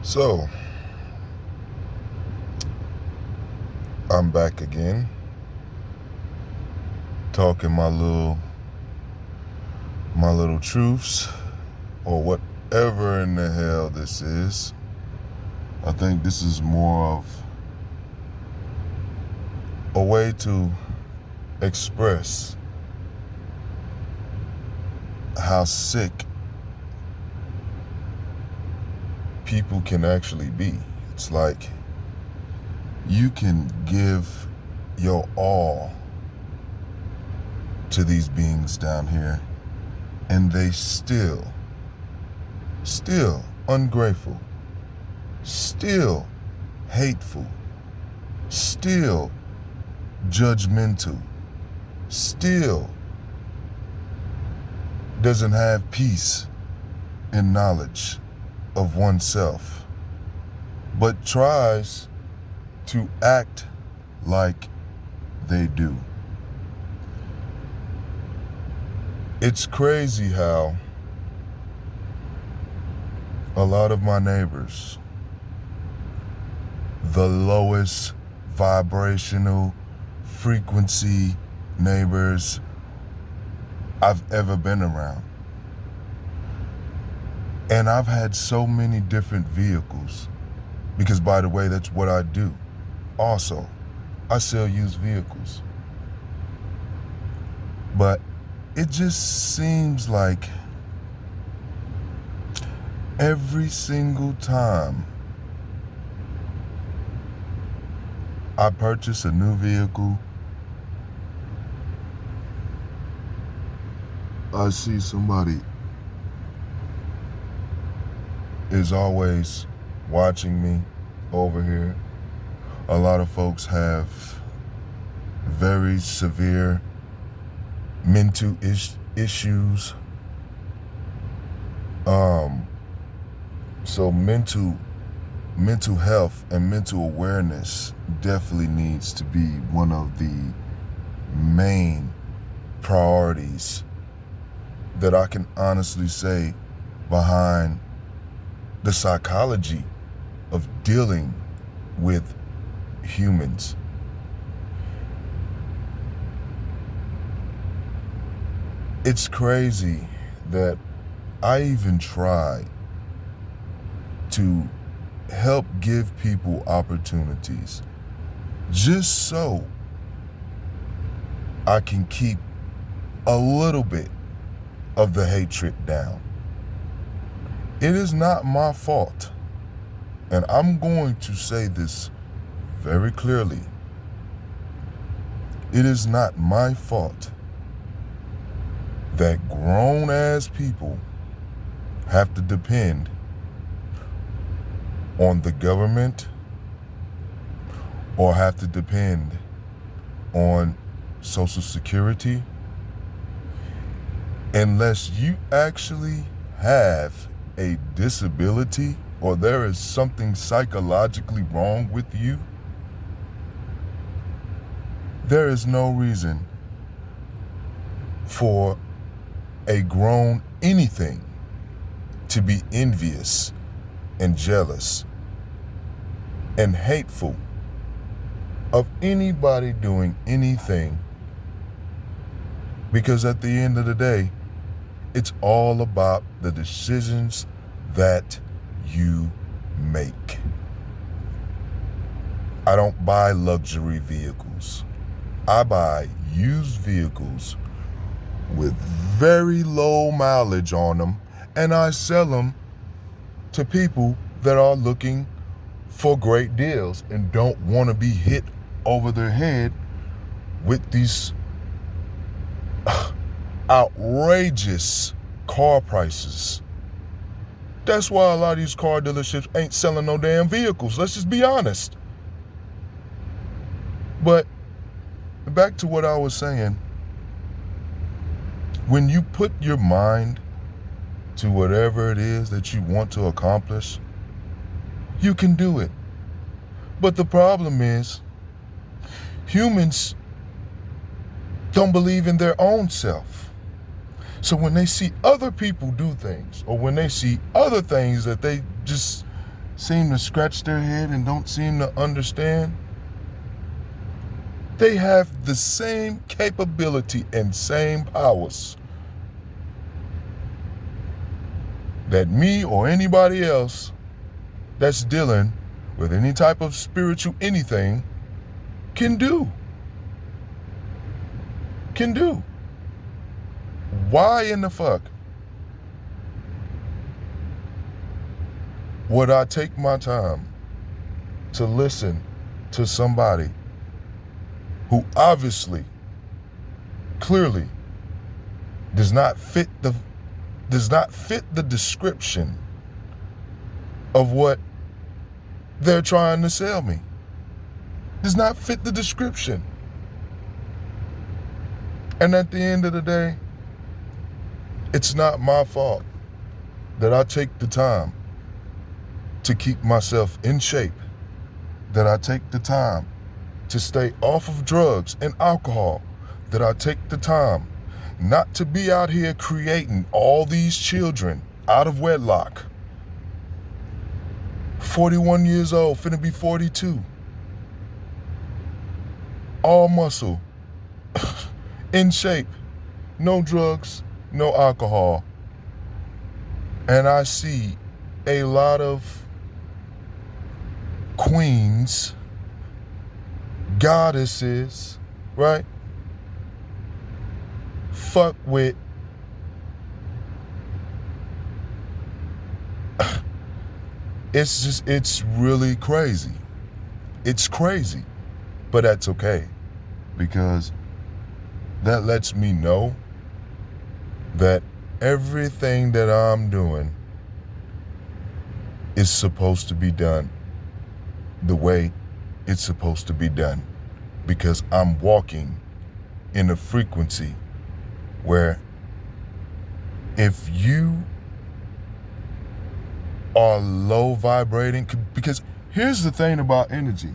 So, I'm back again, talking my little truths, or whatever in the hell this is. I think this is more of a way to express how sick people can actually be. It's like you can give your all to these beings down here, and they still ungrateful, still hateful, still judgmental, still doesn't have peace and knowledge of oneself, but tries to act like they do. It's crazy how a lot of my neighbors, the lowest vibrational frequency neighbors I've ever been around. And I've had so many different vehicles, because by the way, that's what I do. Also, I sell used vehicles. But it just seems like every single time I purchase a new vehicle, I see somebody is always watching me over here. A lot of folks have very severe mental issues. So mental health and mental awareness definitely needs to be one of the main priorities that I can honestly say behind the psychology of dealing with humans. It's crazy that I even try to help give people opportunities just so I can keep a little bit of the hatred down. It is not my fault, and I'm going to say this very clearly. It is not my fault that grown-ass people have to depend on the government or have to depend on Social Security unless you actually have a disability or there is something psychologically wrong with you. There is no reason for a grown anything to be envious and jealous and hateful of anybody doing anything, because at the end of the day, it's all about the decisions that you make. I don't buy luxury vehicles. I buy used vehicles with very low mileage on them, and I sell them to people that are looking for great deals and don't want to be hit over their head with these outrageous car prices. That's why a lot of these car dealerships ain't selling no damn vehicles. Let's just be honest. But back to what I was saying. When you put your mind to whatever it is that you want to accomplish, you can do it. But the problem is, humans don't believe in their own self. So when they see other people do things, or when they see other things that they just seem to scratch their head and don't seem to understand. They have the same capability and same powers that me or anybody else that's dealing with any type of spiritual anything can do. Why in the fuck would I take my time to listen to somebody who obviously, clearly does not fit the description of what they're trying to sell me? Does not fit the description. And at the end of the day, it's not my fault that I take the time to keep myself in shape, that I take the time to stay off of drugs and alcohol, that I take the time not to be out here creating all these children out of wedlock. 41 years old, finna be 42. All muscle, in shape, no drugs, no alcohol. And I see a lot of queens, goddesses, right? Fuck with it's really crazy. It's crazy, but that's okay, because that lets me know that everything that I'm doing is supposed to be done the way it's supposed to be done, because I'm walking in a frequency where if you are low vibrating, because here's the thing about energy.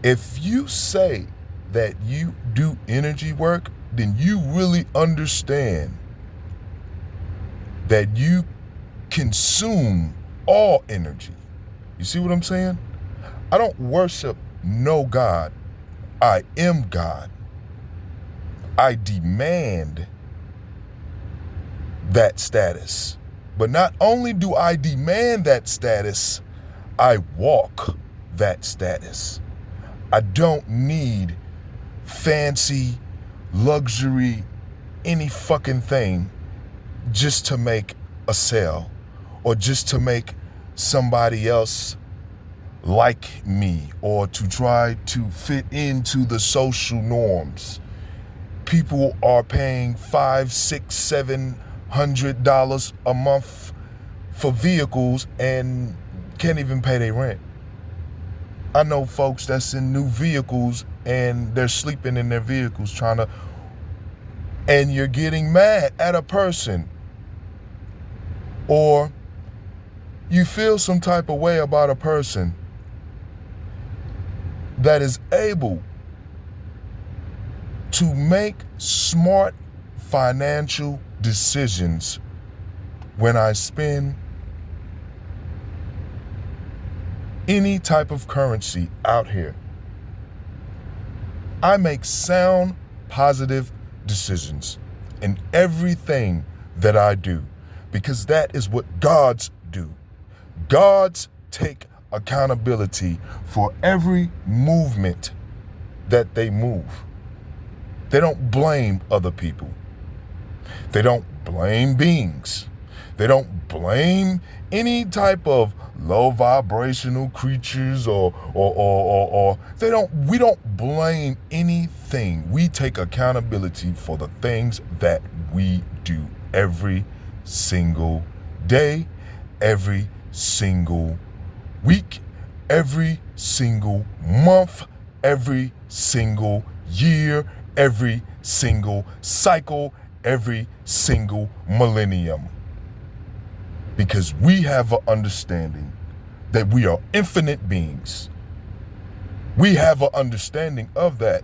If you say that you do energy work, then you really understand that you consume all energy. You see what I'm saying? I don't worship no God. I am God. I demand that status. But not only do I demand that status, I walk that status. I don't need fancy, luxury, any fucking thing just to make a sale or just to make somebody else like me or to try to fit into the social norms. People are paying $500, $600, $700 a month for vehicles and can't even pay their rent. I know folks that's in new vehicles and they're sleeping in their vehicles and you're getting mad at a person, or you feel some type of way about a person that is able to make smart financial decisions when I spend any type of currency out here. I make sound, positive decisions in everything that I do, because that is what gods do. Gods take accountability for every movement that they move. They don't blame other people. They don't blame beings. They don't blame any type of low vibrational creatures or we don't blame anything. We take accountability for the things that we do every single day, every single week, every single month, every single year, every single cycle, every single millennium. Because we have an understanding that we are infinite beings. We have an understanding of that.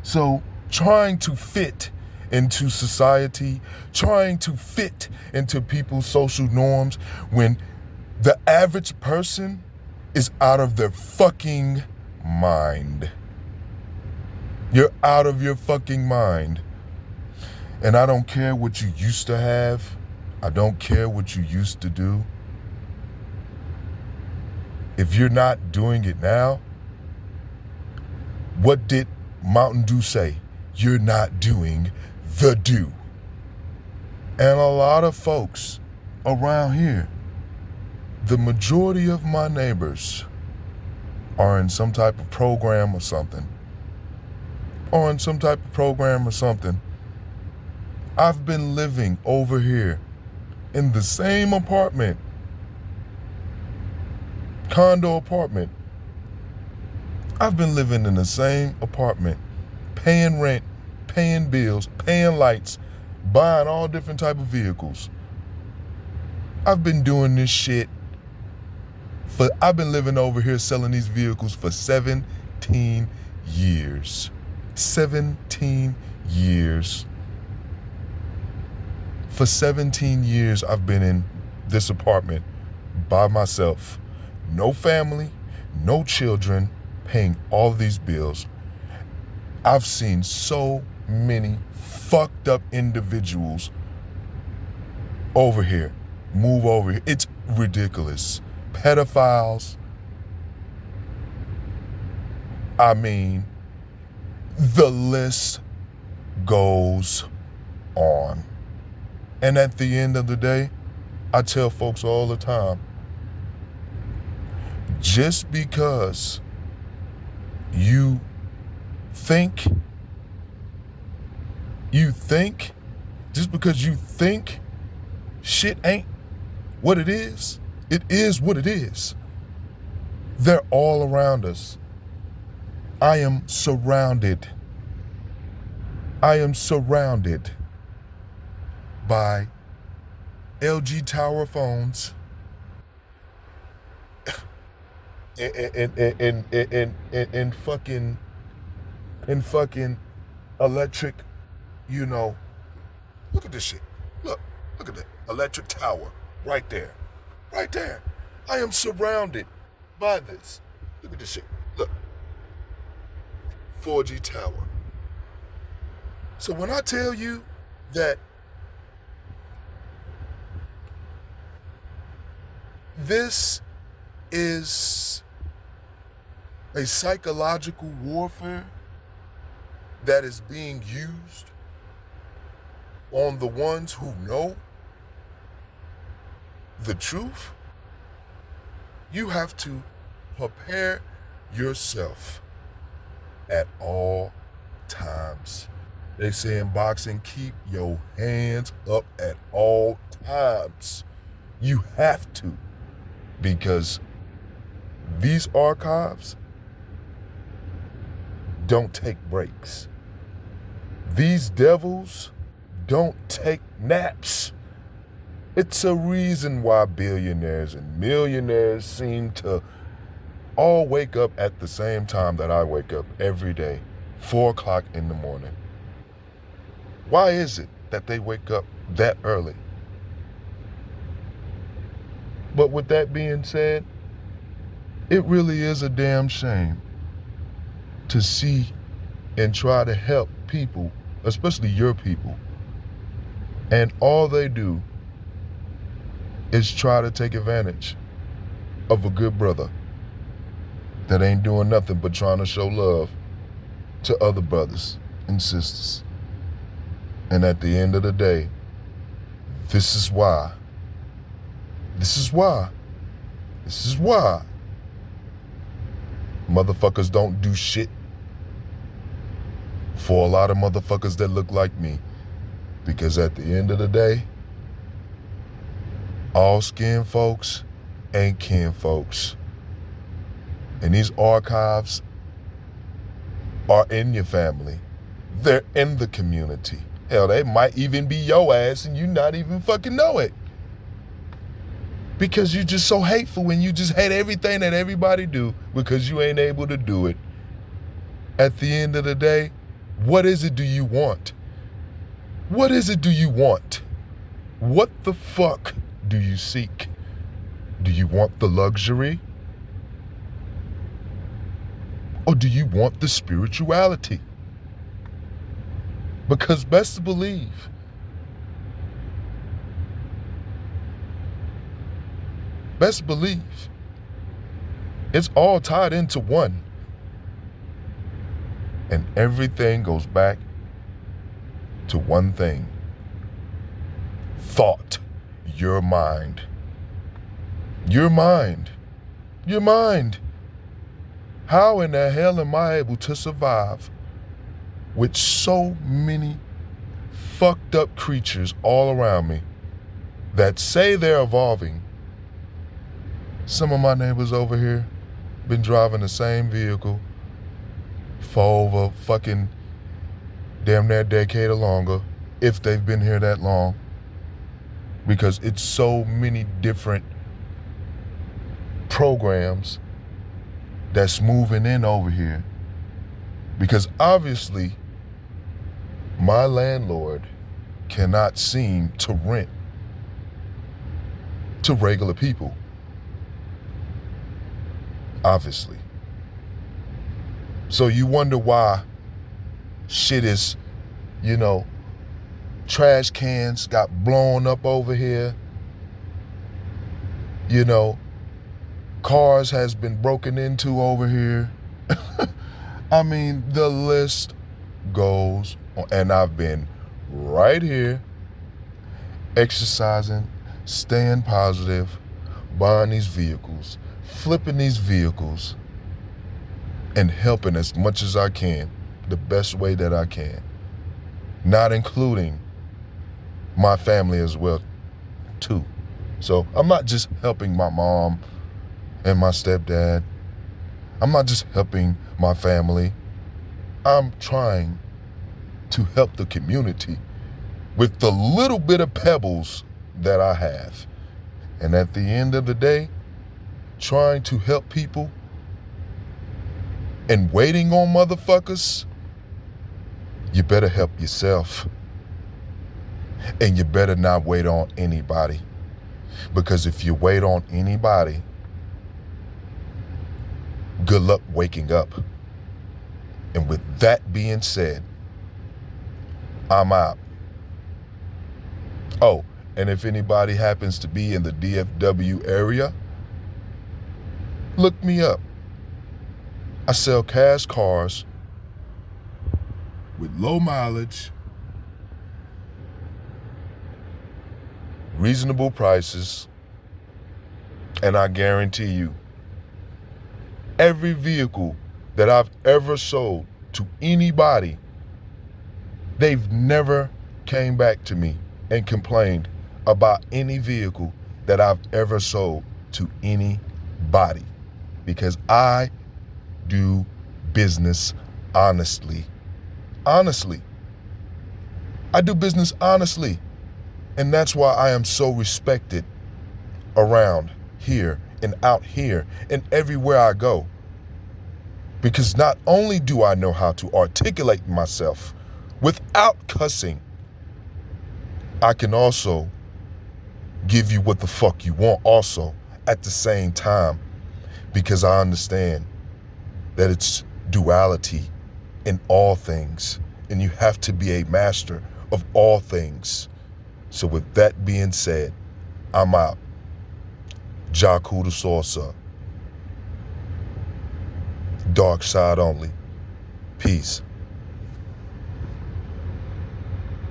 So trying to fit into society, trying to fit into people's social norms when The average person is out of their fucking mind. You're out of your fucking mind. And I don't care what you used to have. I don't care what you used to do. If you're not doing it now, what did Mountain Dew say? You're not doing the do. And a lot of folks around here, the majority of my neighbors are in some type of program or something. I've been living over here in the same apartment, condo apartment. I've been living in the same apartment, paying rent, paying bills, paying lights, buying all different type of vehicles. I've been doing this shit I've been living over here selling these vehicles for 17 years. 17 years. For 17 years, I've been in this apartment by myself. No family, no children, paying all these bills. I've seen so many fucked up individuals over here, move over here. It's ridiculous. Pedophiles. I mean, the list goes on. And at the end of the day, I tell folks all the time, just because you think, just because you think shit ain't what it is what it is. They're all around us. I am surrounded by LG Tower phones and fucking electric, look at this shit. Look at that electric tower right there. I am surrounded by this. Look at this shit. Look. 4G tower. So when I tell you that this is a psychological warfare that is being used on the ones who know the truth, you have to prepare yourself at all times. They say in boxing, keep your hands up at all times. You have to, because these archives don't take breaks. These devils don't take naps. It's a reason why billionaires and millionaires seem to all wake up at the same time that I wake up every day, 4 o'clock in the morning. Why is it that they wake up that early? But with that being said, it really is a damn shame to see and try to help people, especially your people, and all they do is try to take advantage of a good brother that ain't doing nothing but trying to show love to other brothers and sisters. And at the end of the day, this is why motherfuckers don't do shit for a lot of motherfuckers that look like me. Because at the end of the day, all skin folks ain't kin folks. And these archives are in your family. They're in the community. Hell, they might even be your ass and you not even fucking know it. Because you're just so hateful and you just hate everything that everybody do because you ain't able to do it. At the end of the day, what is it do you want? What is it do you want? What the fuck do you seek? Do you want the luxury? Or do you want the spirituality? Because best believe, it's all tied into one. And everything goes back to one thing. Thought. Your mind. Your mind. Your mind. How in the hell am I able to survive with so many fucked up creatures all around me that say they're evolving? Some of my neighbors over here been driving the same vehicle for over fucking damn near a decade or longer, if they've been here that long, because it's so many different programs that's moving in over here. Because obviously my landlord cannot seem to rent to regular people. Obviously. So you wonder why shit is, trash cans got blown up over here. Cars has been broken into over here. I mean, the list goes on. And I've been right here exercising, staying positive, buying these vehicles, flipping these vehicles, and helping as much as I can, the best way that I can. Not including my family as well, too. So I'm not just helping my mom and my stepdad. I'm not just helping my family. I'm trying to help the community with the little bit of pebbles that I have. And at the end of the day, trying to help people and waiting on motherfuckers, you better help yourself. And you better not wait on anybody. Because if you wait on anybody, good luck waking up. And with that being said, I'm out. Oh, and if anybody happens to be in the DFW area, look me up. I sell cash cars with low mileage, reasonable prices, and I guarantee you, every vehicle that I've ever sold to anybody, they've never came back to me and complained about any vehicle that I've ever sold to anybody, because I do business honestly. Honestly. I do business honestly. And that's why I am so respected around here and out here and everywhere I go. Because not only do I know how to articulate myself without cussing, I can also give you what the fuck you want also at the same time, because I understand that it's duality in all things, and you have to be a master of all things. So with that being said, I'm out. Jaku the Saucer. Dark side only. Peace.